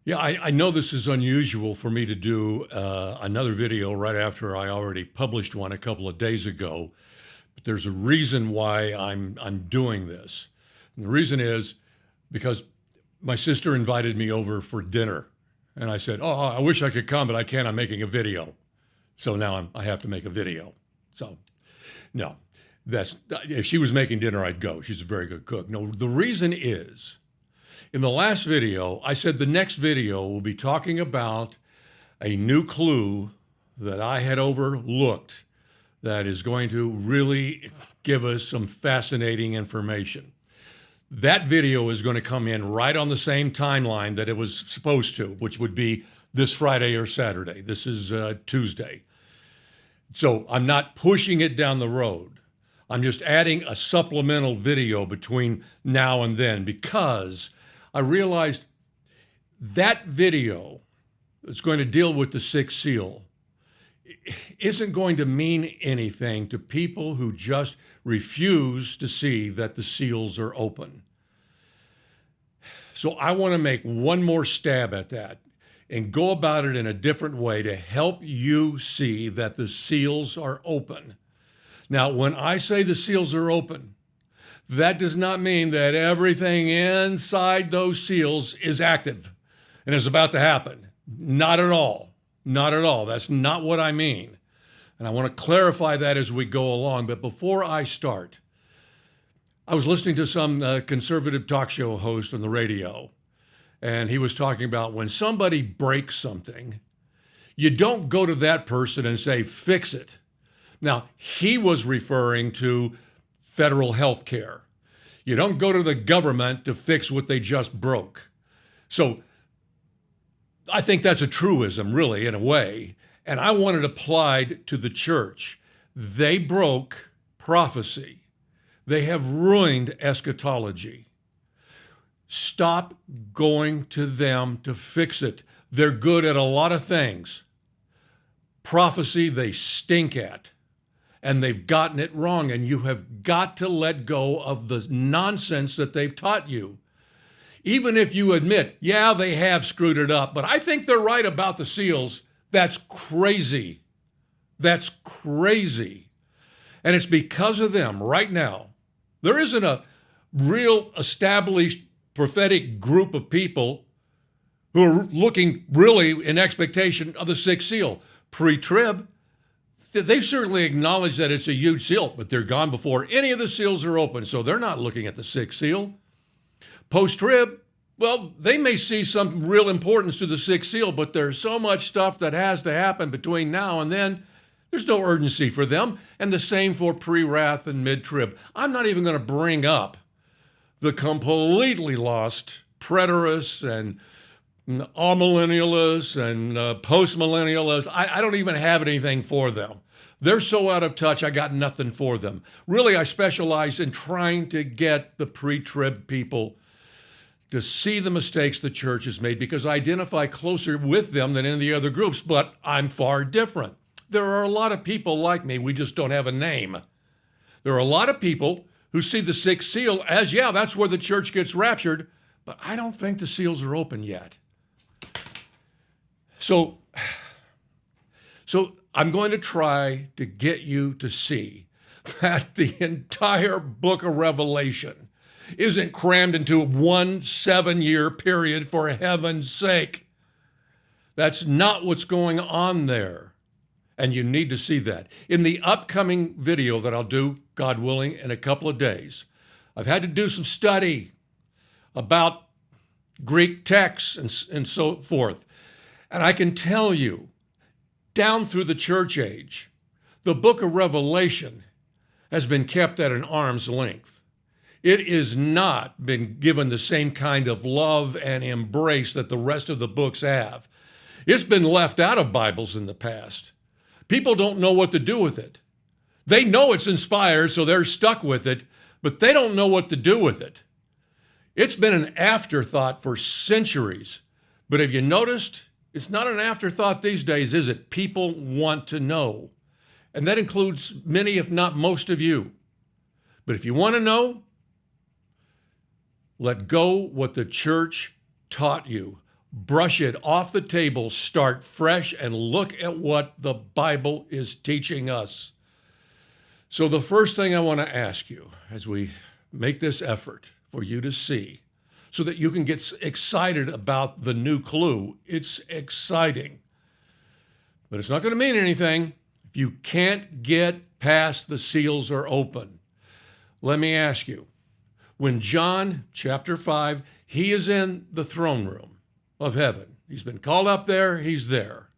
Yeah, I know this is unusual for me to do another video right after I already published one a couple of days ago, but there's a reason why I'm doing this. And the reason is because my sister invited me over for dinner, and I said, "Oh, I wish I could come, but I can't. I'm making a video." So now I have to make a video. So no, that's if she was making dinner, I'd go. She's a very good cook. No, the reason is in the last video, I said the next video will be talking about a new clue that I had overlooked that is going to really give us some fascinating information. That video is going to come in right on the same timeline that it was supposed to, which would be this Friday or Saturday. This is Tuesday. So I'm not pushing it down the road. I'm just adding a supplemental video between now and then because I realized that video that's going to deal with the sixth seal isn't going to mean anything to people who just refuse to see that the seals are open. So I want to make one more stab at that and go about it in a different way to help you see that the seals are open. Now, when I say the seals are open, that does not mean that everything inside those seals is active and is about to happen. Not at all. Not at all. That's not what I mean. And I want to clarify that as we go along. But before I start, I was listening to some conservative talk show host on the radio, and he was talking about when somebody breaks something, you don't go to that person and say, fix it. Now, he was referring to federal health care. You don't go to the government to fix what they just broke. So I think that's a truism, really, in a way. And I want it applied to the church. They broke prophecy. They have ruined eschatology. Stop going to them to fix it. They're good at a lot of things. Prophecy, they stink at. And they've gotten it wrong, and you have got to let go of the nonsense that they've taught you. Even if you admit, yeah, they have screwed it up, but I think they're right about the seals, that's crazy. That's crazy. And it's because of them right now. There isn't a real established prophetic group of people who are looking really in expectation of the sixth seal. Pre-trib, they certainly acknowledge that it's a huge seal, but they're gone before any of the seals are open, so they're not looking at the sixth seal. Post-trib, well, they may see some real importance to the sixth seal, but there's so much stuff that has to happen between now and then, there's no urgency for them. And the same for pre-wrath and mid-trib. I'm not even going to bring up the completely lost preterists and amillennialists and postmillennialists. I don't even have anything for them. They're so out of touch, I got nothing for them. Really, I specialize in trying to get the pre-trib people to see the mistakes the church has made because I identify closer with them than any of the other groups, but I'm far different. There are a lot of people like me, we just don't have a name. There are a lot of people who see the sixth seal as, yeah, that's where the church gets raptured, but I don't think the seals are open yet. So I'm going to try to get you to see that the entire book of Revelation isn't crammed into one 7-year period, for heaven's sake. That's not what's going on there. And you need to see that. In the upcoming video that I'll do, God willing, in a couple of days, I've had to do some study about Greek texts and so forth. And I can tell you, down through the church age, the book of Revelation has been kept at an arm's length. It has not been given the same kind of love and embrace that the rest of the books have. It's been left out of Bibles in the past. People don't know what to do with it. They know it's inspired, so they're stuck with it, but they don't know what to do with it. It's been an afterthought for centuries. But have you noticed? It's not an afterthought these days, is it? People want to know. And that includes many, if not most of you. But if you want to know, let go what the church taught you. brush it off the table, start fresh, and look at what the Bible is teaching us. So the first thing I want to ask you as we make this effort for you to see, so that you can get excited about the new clue. It's exciting, but it's not going to mean anything if you can't get past the seals are open. Let me ask you, when John chapter 5, he is in the throne room of heaven. He's been called up there, he's there.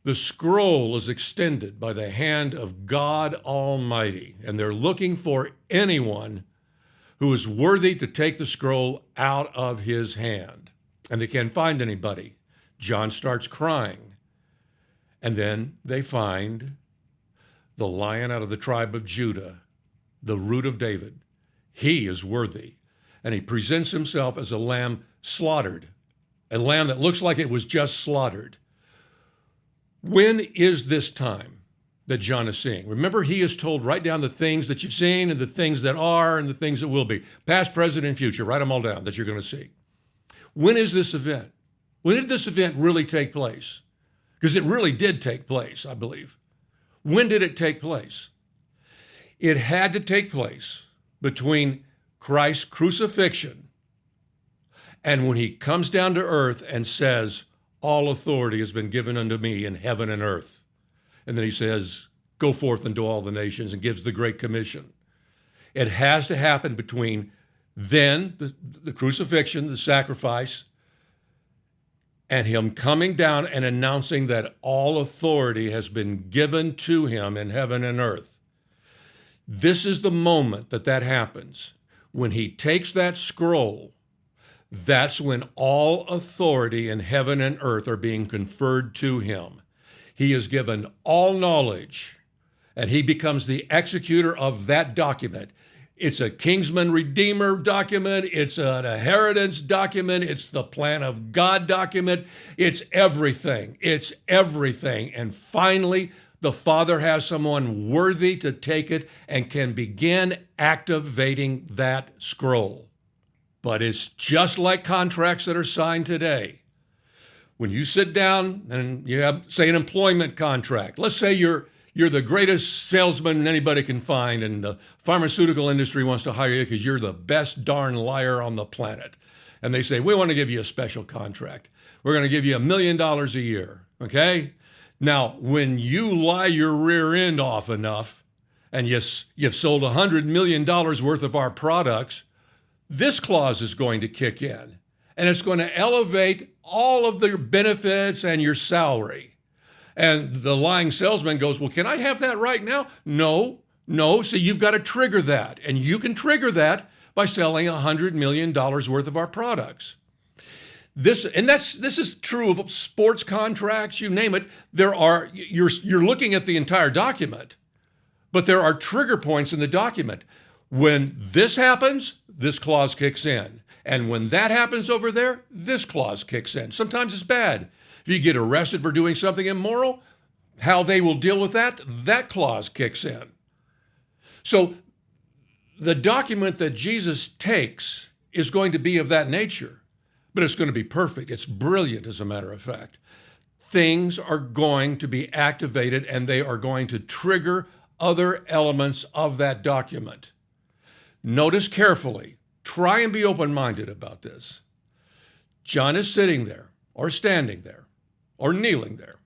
The scroll is extended by the hand of God Almighty, and they're looking for anyone who is worthy to take the scroll out of his hand. And they can't find anybody. John starts crying. And then they find the Lion out of the tribe of Judah, the root of David. He is worthy. And he presents himself as a lamb slaughtered, a lamb that looks like it was just slaughtered. When is this time that John is seeing? Remember, he is told, write down the things that you've seen and the things that are and the things that will be. Past, present, and future. Write them all down that you're going to see. When is this event? When did this event really take place? Because it really did take place, I believe. When did it take place? It had to take place between Christ's crucifixion and when he comes down to earth and says, all authority has been given unto me in heaven and earth. And then he says, go forth into all the nations, and gives the Great Commission. It has to happen between then, the crucifixion, the sacrifice, and him coming down and announcing that all authority has been given to him in heaven and earth. This is the moment that happens. When he takes that scroll, that's when all authority in heaven and earth are being conferred to him. He is given all knowledge, and he becomes the executor of that document. It's a Kingsman Redeemer document. It's an inheritance document. It's the plan of God document. It's everything. It's everything. And finally, the Father has someone worthy to take it and can begin activating that scroll. But it's just like contracts that are signed today. When you sit down and you have, say, an employment contract, let's say you're the greatest salesman anybody can find, and the pharmaceutical industry wants to hire you because you're the best darn liar on the planet. And they say, we want to give you a special contract. We're going to give you $1 million a year, okay? Now, when you lie your rear end off enough, and you've sold $100 million worth of our products, this clause is going to kick in. And it's going to elevate all of the benefits and your salary. And the lying salesman goes, well, can I have that right now? No. So you've got to trigger that. And you can trigger that by selling $100 million worth of our products. This is true of sports contracts, you name it. You're looking at the entire document, but there are trigger points in the document. When this happens, this clause kicks in. And when that happens over there, this clause kicks in. Sometimes it's bad. If you get arrested for doing something immoral, how they will deal with that clause kicks in. So the document that Jesus takes is going to be of that nature, but it's going to be perfect. It's brilliant, as a matter of fact. Things are going to be activated, and they are going to trigger other elements of that document. Notice carefully. Try and be open-minded about this. John is sitting there, or standing there, or kneeling there,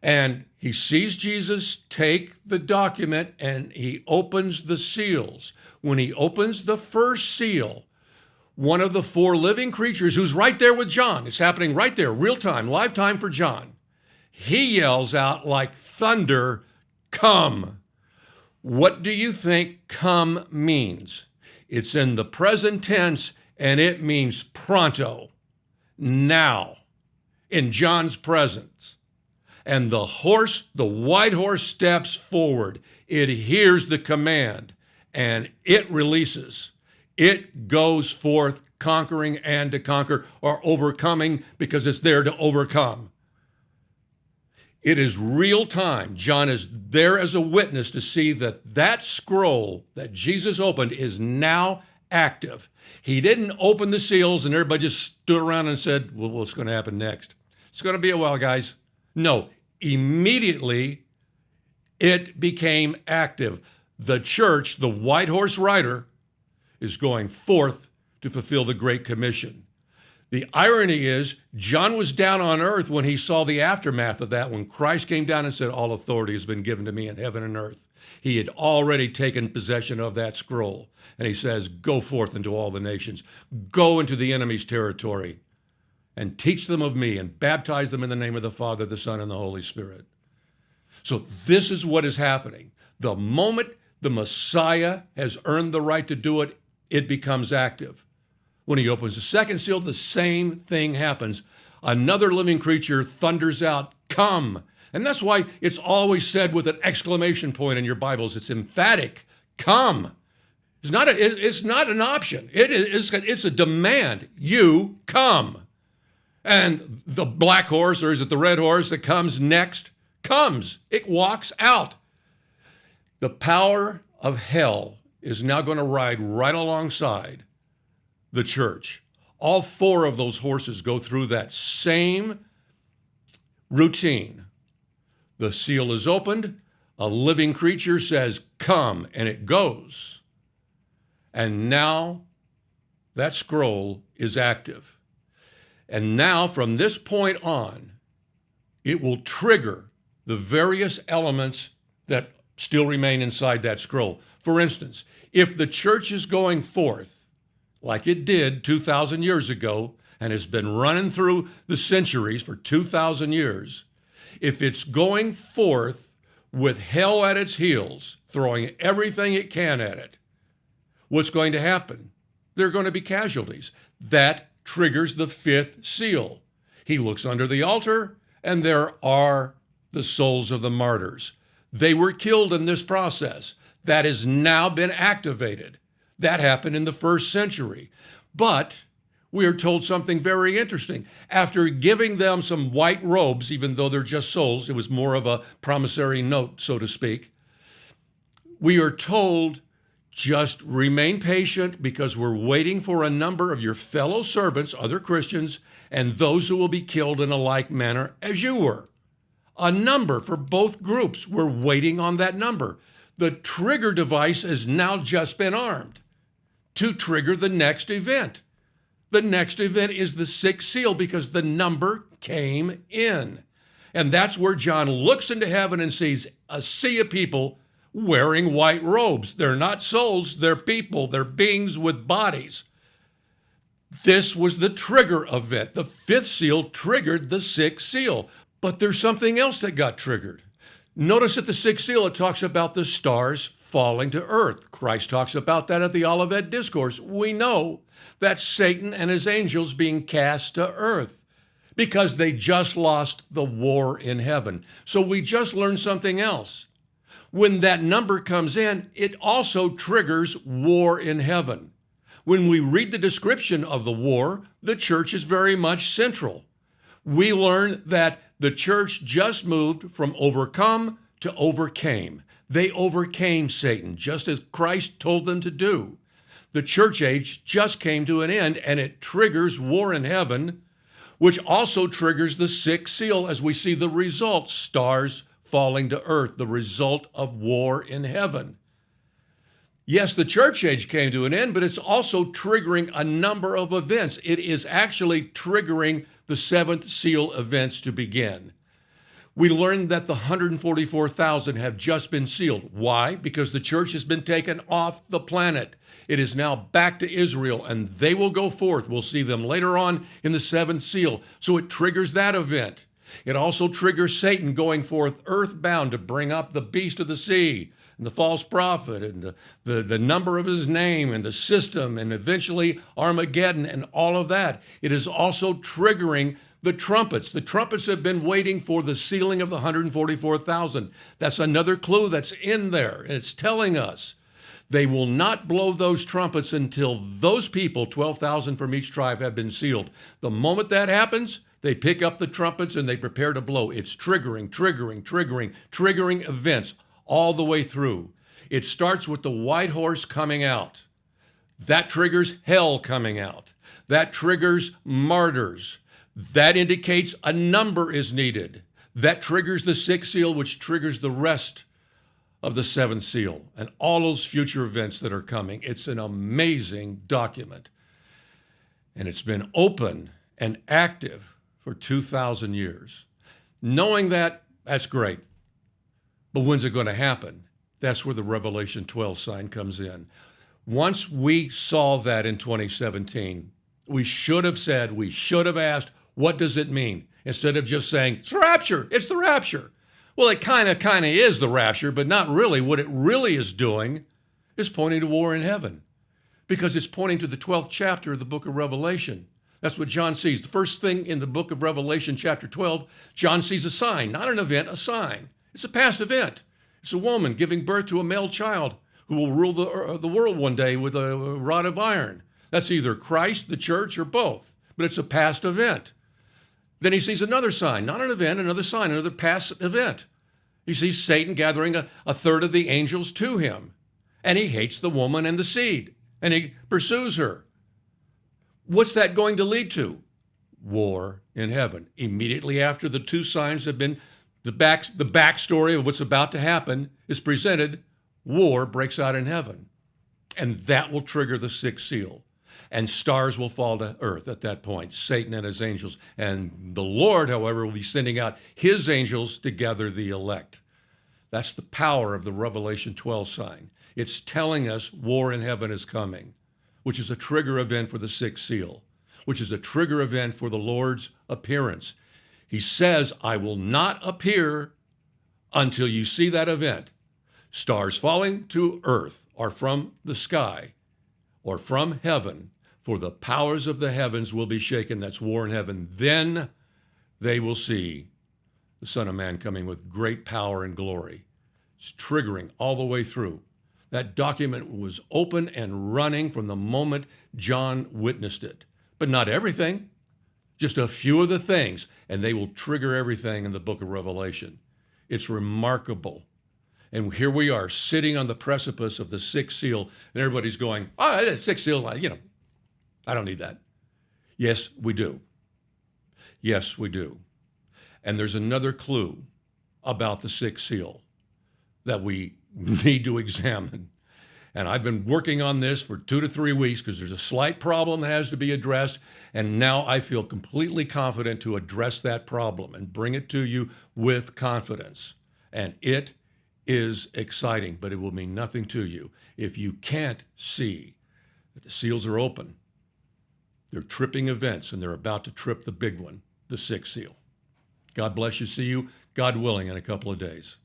and he sees Jesus take the document and he opens the seals. When he opens the first seal, one of the four living creatures who's right there with John, it's happening right there, real time, live time for John, he yells out like thunder, come. What do you think come means? It's in the present tense, and it means pronto, now, in John's presence. And the white horse steps forward. It hears the command, and it releases. It goes forth conquering and to conquer, or overcoming, because it's there to overcome. It is real time. John is there as a witness to see that scroll that Jesus opened is now active. He didn't open the seals and everybody just stood around and said, well, what's going to happen next? It's going to be a while, guys. No, immediately it became active. The church, the white horse rider, is going forth to fulfill the Great Commission. The irony is, John was down on earth when he saw the aftermath of that, when Christ came down and said, all authority has been given to me in heaven and earth. He had already taken possession of that scroll. And he says, go forth into all the nations. Go into the enemy's territory and teach them of me and baptize them in the name of the Father, the Son, and the Holy Spirit. So this is what is happening. The moment the Messiah has earned the right to do it, it becomes active. When he opens the second seal, the same thing happens. Another living creature thunders out, come. And that's why it's always said with an exclamation point in your Bibles. It's emphatic. Come. It's not an option. It's a demand. You come. And the black horse, or is it the red horse that comes next, comes. It walks out. The power of hell is now going to ride right alongside the church. All four of those horses go through that same routine. The seal is opened, a living creature says, come, and it goes. And now that scroll is active. And now from this point on, it will trigger the various elements that still remain inside that scroll. For instance, if the church is going forth, like it did 2,000 years ago and has been running through the centuries for 2,000 years, if it's going forth with hell at its heels, throwing everything it can at it, what's going to happen? There are going to be casualties. That triggers the fifth seal. He looks under the altar, and there are the souls of the martyrs. They were killed in this process. That has now been activated. That happened in the first century. But we are told something very interesting. After giving them some white robes, even though they're just souls, it was more of a promissory note, so to speak, we are told, just remain patient because we're waiting for a number of your fellow servants, other Christians, and those who will be killed in a like manner as you were. A number for both groups. We're waiting on that number. The trigger device has now just been armed to trigger the next event. The next event is the sixth seal because the number came in. And that's where John looks into heaven and sees a sea of people wearing white robes. They're not souls, they're people, they're beings with bodies. This was the trigger event. The fifth seal triggered the sixth seal. But there's something else that got triggered. Notice at the sixth seal, it talks about the stars falling to earth. Christ talks about that at the Olivet Discourse. We know that Satan and his angels being cast to earth because they just lost the war in heaven. So we just learned something else. When that number comes in, it also triggers war in heaven. When we read the description of the war, the church is very much central. We learn that the church just moved from overcome to overcame. They overcame Satan, just as Christ told them to do. The church age just came to an end, and it triggers war in heaven, which also triggers the sixth seal as we see the result, stars falling to earth, the result of war in heaven. Yes, the church age came to an end, but it's also triggering a number of events. It is actually triggering the seventh seal events to begin. We learned that the 144,000 have just been sealed. Why? Because the church has been taken off the planet. It is now back to Israel, and they will go forth. We'll see them later on in the seventh seal. So it triggers that event. It also triggers Satan going forth earthbound to bring up the beast of the sea, and the false prophet, and the number of his name, and the system, and eventually Armageddon, and all of that. It is also triggering the trumpets. The trumpets have been waiting for the sealing of the 144,000. That's another clue that's in there, and it's telling us they will not blow those trumpets until those people, 12,000 from each tribe, have been sealed. The moment that happens, they pick up the trumpets and they prepare to blow. It's triggering events all the way through. It starts with the white horse coming out. That triggers hell coming out. That triggers martyrs. That indicates a number is needed. That triggers the sixth seal, which triggers the rest of the seventh seal and all those future events that are coming. It's an amazing document. And it's been open and active for 2,000 years. Knowing that, that's great. But when's it going to happen? That's where the Revelation 12 sign comes in. Once we saw that in 2017, we should have said, we should have asked, what does it mean? Instead of just saying, it's rapture, it's the rapture. Well, it kind of is the rapture, but not really. What it really is doing is pointing to war in heaven, because it's pointing to the 12th chapter of the book of Revelation. That's what John sees. The first thing in the book of Revelation, chapter 12, John sees a sign, not an event, a sign. It's a past event. It's a woman giving birth to a male child who will rule the world one day with a rod of iron. That's either Christ, the church, or both, but it's a past event. Then he sees another sign, not an event, another sign, another past event. He sees Satan gathering a third of the angels to him, and he hates the woman and the seed, and he pursues her. What's that going to lead to? War in heaven. Immediately after the two signs have been, the backstory of what's about to happen is presented, war breaks out in heaven. And that will trigger the sixth seal. And stars will fall to earth at that point, Satan and his angels. And the Lord, however, will be sending out his angels to gather the elect. That's the power of the Revelation 12 sign. It's telling us war in heaven is coming, which is a trigger event for the sixth seal, which is a trigger event for the Lord's appearance. He says, I will not appear until you see that event. Stars falling to earth or from the sky or from heaven, for the powers of the heavens will be shaken. That's war in heaven. Then they will see the Son of Man coming with great power and glory. It's triggering all the way through. That document was open and running from the moment John witnessed it. But not everything, just a few of the things, and they will trigger everything in the book of Revelation. It's remarkable. And here we are sitting on the precipice of the sixth seal, and everybody's going, oh, sixth seal, I don't need that. Yes, we do. Yes, we do. And there's another clue about the sixth seal that we need to examine. And I've been working on this for 2 to 3 weeks because there's a slight problem that has to be addressed. And now I feel completely confident to address that problem and bring it to you with confidence. And it is exciting, but it will mean nothing to you if you can't see that the seals are open. They're tripping events, and they're about to trip the big one, the sixth seal. God bless you. See you, God willing, in a couple of days.